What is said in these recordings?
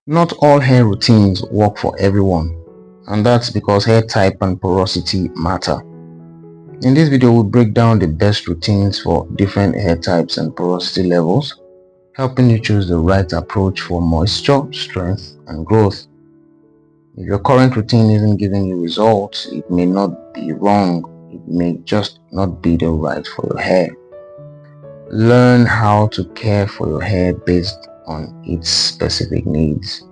Not all hair routines work for everyone, and that's because hair type and porosity matter. In this video, we'll break down the best routines for different hair types and porosity levels, helping you choose the right approach for moisture, strength, and growth. If your current routine isn't giving you results, it may not be wrong, it may just not be the right for your hair. Learn how to care for your hair based on its specific needs.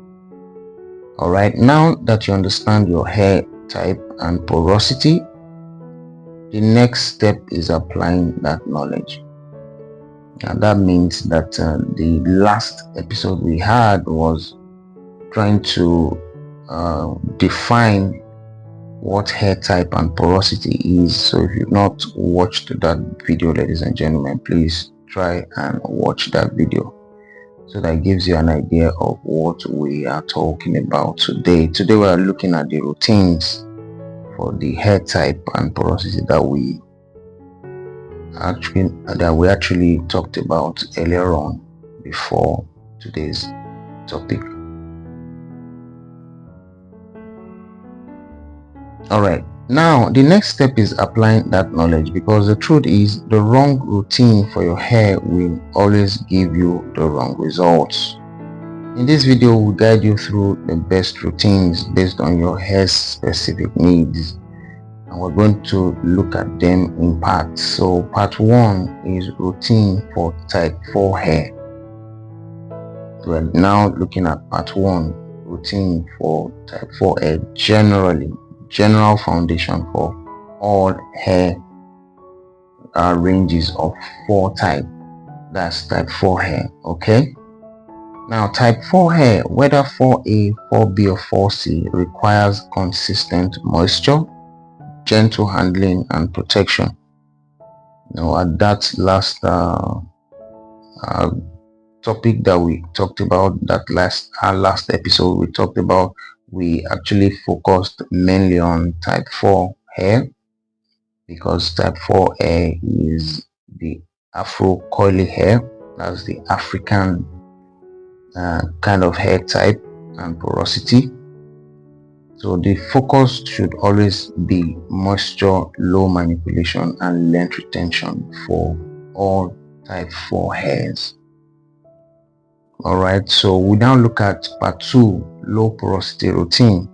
Alright, now that you understand your hair type and porosity, the next step is applying that knowledge. And that means that the last episode we had was trying to define what hair type and porosity is. So if you've not watched that video, ladies and gentlemen, please try and watch that video, so that gives you an idea of what we are talking about today. Today we are looking at the routines for the hair type and porosity that we actually talked about earlier on before today's topic. Alright, now the next step is applying that knowledge, because the truth is the wrong routine for your hair will always give you the wrong results. In this video, we'll guide you through the best routines based on your hair's specific needs, and we're going to look at them in parts. So part 1 is routine for type 4 hair. We're now looking at part 1, routine for type 4 hair, general foundation for all hair ranges of 4 type. That's type 4 hair. Okay, now type 4 hair, whether 4A, 4B or 4C, requires consistent moisture, gentle handling and protection. Now at that last topic that we talked about, our last episode, we actually focused mainly on type 4 hair, because type 4 hair is the afro coily hair. That's the African kind of hair type and porosity. So the focus should always be moisture, low manipulation and length retention for all type 4 hairs. Alright, so we now look at part 2, low porosity routine.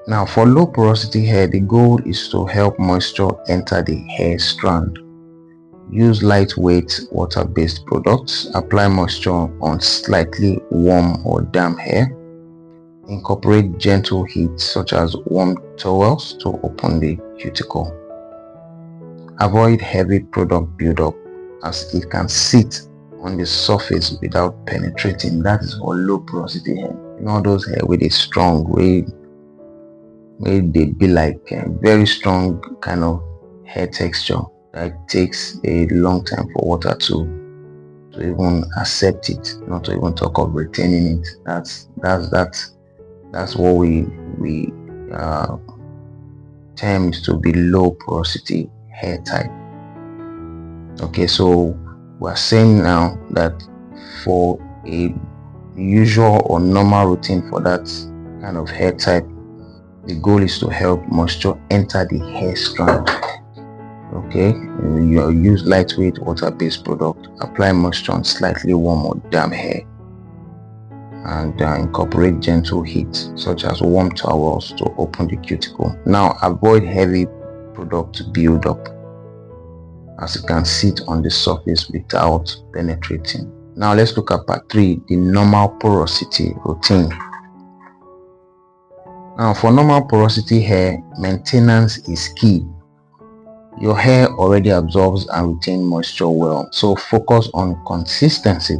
Now for low porosity hair, the goal is to help moisture enter the hair strand. Use lightweight water-based products. Apply moisture on slightly warm or damp hair. Incorporate gentle heat such as warm towels to open the cuticle. Avoid heavy product buildup, as it can sit on the surface without penetrating. That is for low porosity hair. You know, those hair with a strong way they be like a very strong kind of hair texture that takes a long time for water to even accept it, not to even talk of retaining it. That's what we terms to be low porosity hair type. Okay, so we're saying now that for a usual or normal routine for that kind of hair type, the goal is to help moisture enter the hair strand. Okay, you use lightweight water-based product. Apply moisture on slightly warm or damp hair, and incorporate gentle heat such as warm towels to open the cuticle. Now avoid heavy product build-up, as it can sit on the surface without penetrating. Now let's look at part 3, the normal porosity routine. Now for normal porosity hair, maintenance is key. Your hair already absorbs and retains moisture well, so focus on consistency,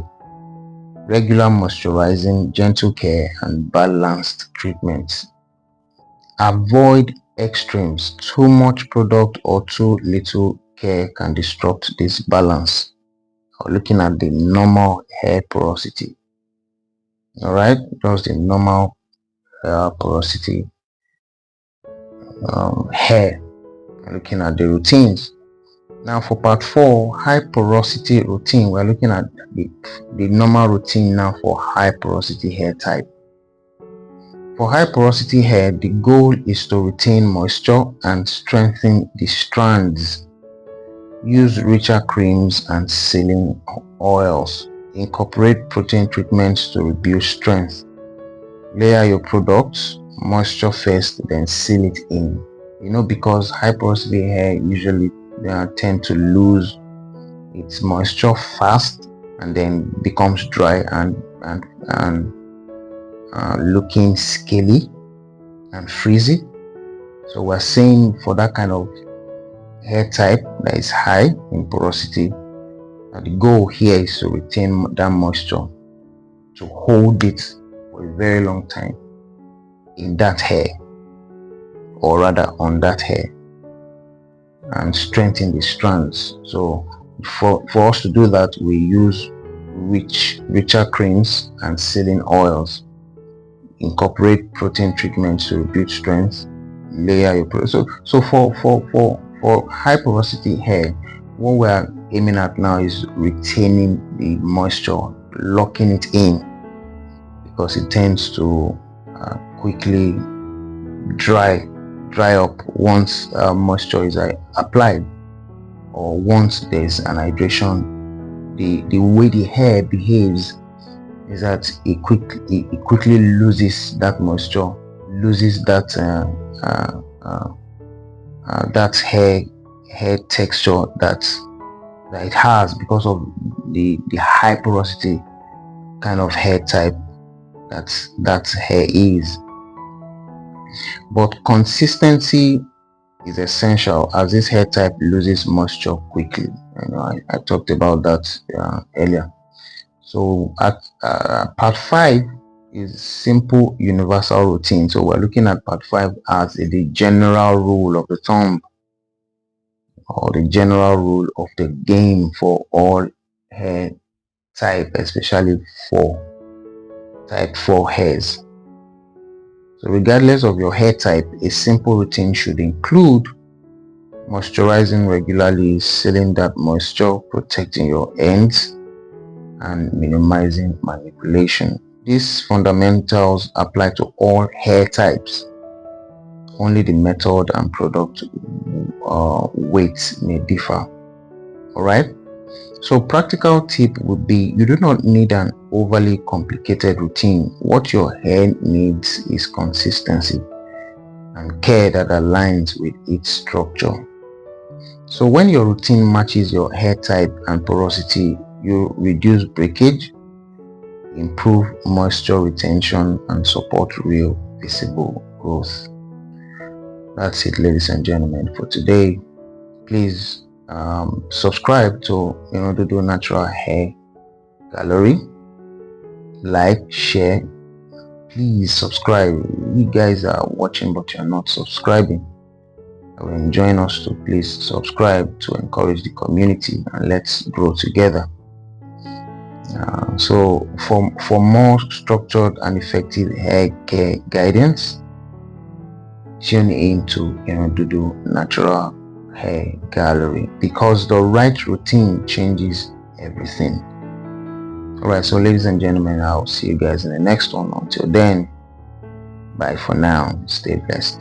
regular moisturizing, gentle care and balanced treatments. Avoid extremes. Too much product or too little care can disrupt this balance. We're looking at the normal hair porosity. Alright, just the normal porosity hair. Looking at the routines. Now for part 4, high porosity routine, we're looking at the normal routine now for high porosity hair type. For high porosity hair, the goal is to retain moisture and strengthen the strands. Use richer creams and sealing oils. Incorporate protein treatments to rebuild strength. Layer your products, moisture first, then seal it in. Because high porosity hair usually tend to lose its moisture fast and then becomes dry and looking scaly and frizzy. So we're saying for that kind of hair type that is high in porosity, the goal here is to retain that moisture, to hold it for a very long time in that hair, or rather on that hair, and strengthen the strands. So for us to do that, we use richer creams and sealing oils. Incorporate protein treatments to rebuild strength. Layer your product. So for high porosity hair, what we are aiming at now is retaining the moisture, locking it in, because it tends to quickly dry up once moisture is applied, or once there's an hydration. The way the hair behaves is that it quickly loses that moisture, loses that that hair texture that it has, because of the high porosity kind of hair type that hair is. But consistency is essential, as this hair type loses moisture quickly. I talked about that earlier. So at part 5 is simple universal routine. So we're looking at part 5 as the general rule of the thumb, or the general rule of the game for all hair type, especially for type 4 hairs. So regardless of your hair type, a simple routine should include moisturizing regularly, sealing that moisture, protecting your ends, and minimizing manipulation. These fundamentals apply to all hair types. Only the method and product weights may differ. Alright, so practical tip would be, you do not need an overly complicated routine. What your hair needs is consistency and care that aligns with its structure. So when your routine matches your hair type and porosity, you reduce breakage, improve moisture retention, and support real visible growth. That's it, ladies and gentlemen, for today. Please subscribe to Dodo Natural Hair Gallery. Like, share. Please subscribe. You guys are watching but you're not subscribing. I will enjoin us to please subscribe to encourage the community, and let's grow together. So for more structured and effective hair care guidance, tune in to Dodo Natural Hair Gallery, because the right routine changes everything. Alright, so ladies and gentlemen, I'll see you guys in the next one. Until then, bye for now. Stay blessed.